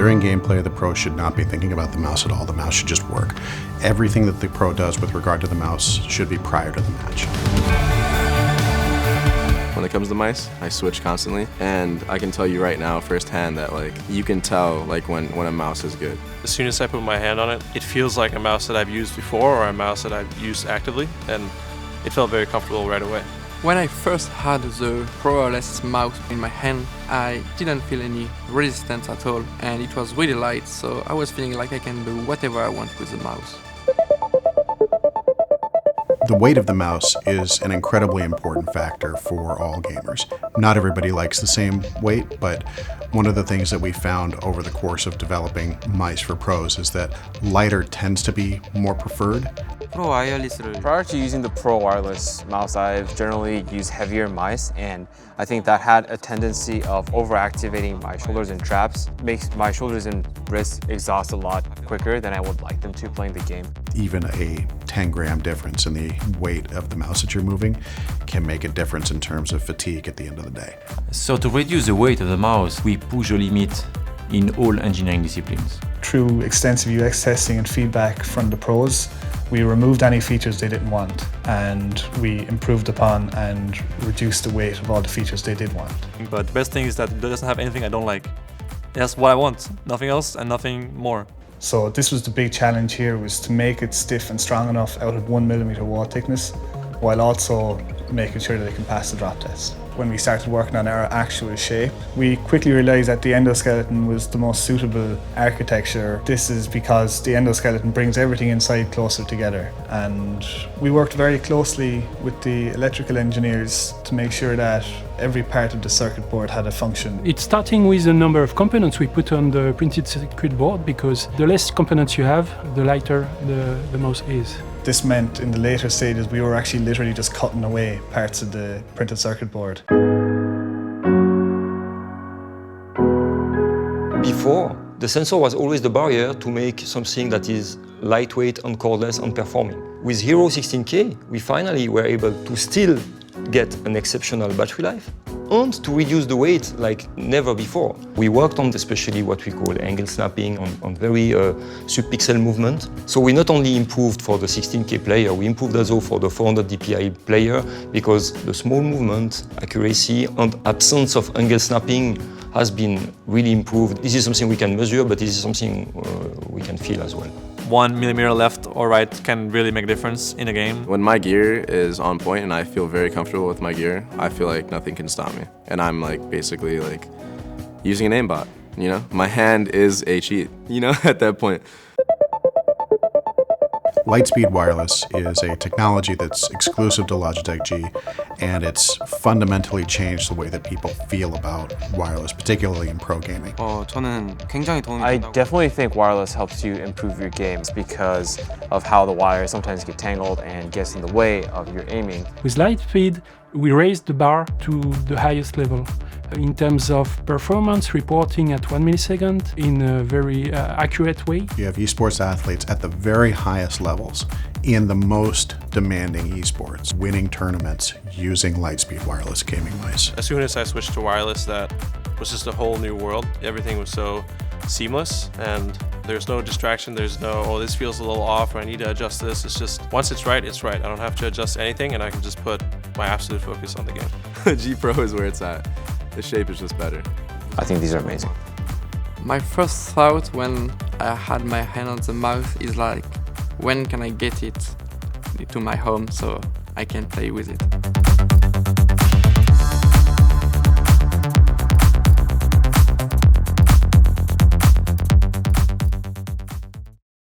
During gameplay, the pro should not be thinking about the mouse at all. The mouse should just work. Everything that the pro does with regard to the mouse should be prior to the match. When it comes to mice, I switch constantly, and I can tell you right now firsthand that you can tell when a mouse is good. As soon as I put my hand on it, it feels like a mouse that I've used before or a mouse that I've used actively, and it felt very comfortable right away. When I first had the Pro Wireless mouse in my hand, I didn't feel any resistance at all, and it was really light, so I was feeling like I can do whatever I want with the mouse. The weight of the mouse is an incredibly important factor for all gamers. Not everybody likes the same weight, but one of the things that we found over the course of developing mice for pros is that lighter tends to be more preferred. Prior to using the Pro Wireless mouse, I've generally used heavier mice, and I think that had a tendency of overactivating my shoulders in traps, makes my shoulders and wrists exhaust a lot quicker than I would like them to playing the game. Even a 10-gram difference in the weight of the mouse that you're moving can make a difference in terms of fatigue at the end of the day. So to reduce the weight of the mouse, we push the limit in all engineering disciplines. Through extensive UX testing and feedback from the pros, we removed any features they didn't want, and we improved upon and reduced the weight of all the features they did want. But the best thing is that it doesn't have anything I don't like. It has what I want, nothing else and nothing more. So this was the big challenge here, was to make it stiff and strong enough out of 1mm wall thickness, while also making sure that it can pass the drop test. When we started working on our actual shape, we quickly realised that the endoskeleton was the most suitable architecture. This is because the endoskeleton brings everything inside closer together, and we worked very closely with the electrical engineers to make sure that every part of the circuit board had a function. It's starting with the number of components we put on the printed circuit board, because the less components you have, the lighter the mouse is. This meant in the later stages we were actually literally just cutting away parts of the printed circuit board. Before, the sensor was always the barrier to make something that is lightweight and cordless and performing. With Hero 16K, we finally were able to still get an exceptional battery life and to reduce the weight like never before. We worked on especially what we call angle snapping, on very subpixel movement. So we not only improved for the 16K player, we improved also for the 400 DPI player, because the small movement, accuracy and absence of angle snapping has been really improved. This is something we can measure, but this is something we can feel as well. 1 millimeter left or right can really make a difference in a game. When my gear is on point and I feel very comfortable with my gear, I feel like nothing can stop me. And I'm basically using an aimbot, you know? My hand is a cheat, you know, at that point. Lightspeed Wireless is a technology that's exclusive to Logitech G, and it's fundamentally changed the way that people feel about wireless, particularly in pro gaming. I definitely think wireless helps you improve your games because of how the wires sometimes get tangled and gets in the way of your aiming. With Lightspeed, we raised the bar to the highest level in terms of performance, reporting at 1 millisecond in a very accurate way. You have esports athletes at the very highest levels in the most demanding esports, winning tournaments using Lightspeed wireless gaming mice. As soon as I switched to wireless, that was just a whole new world. Everything was so seamless, and there's no distraction, there's no, oh, this feels a little off, or I need to adjust this. It's just, once it's right, it's right. I don't have to adjust anything, and I can just put my absolute focus on the game. G Pro is where it's at. The shape is just better. I think these are amazing. My first thought when I had my hand on the mouse is when can I get it to my home so I can play with it?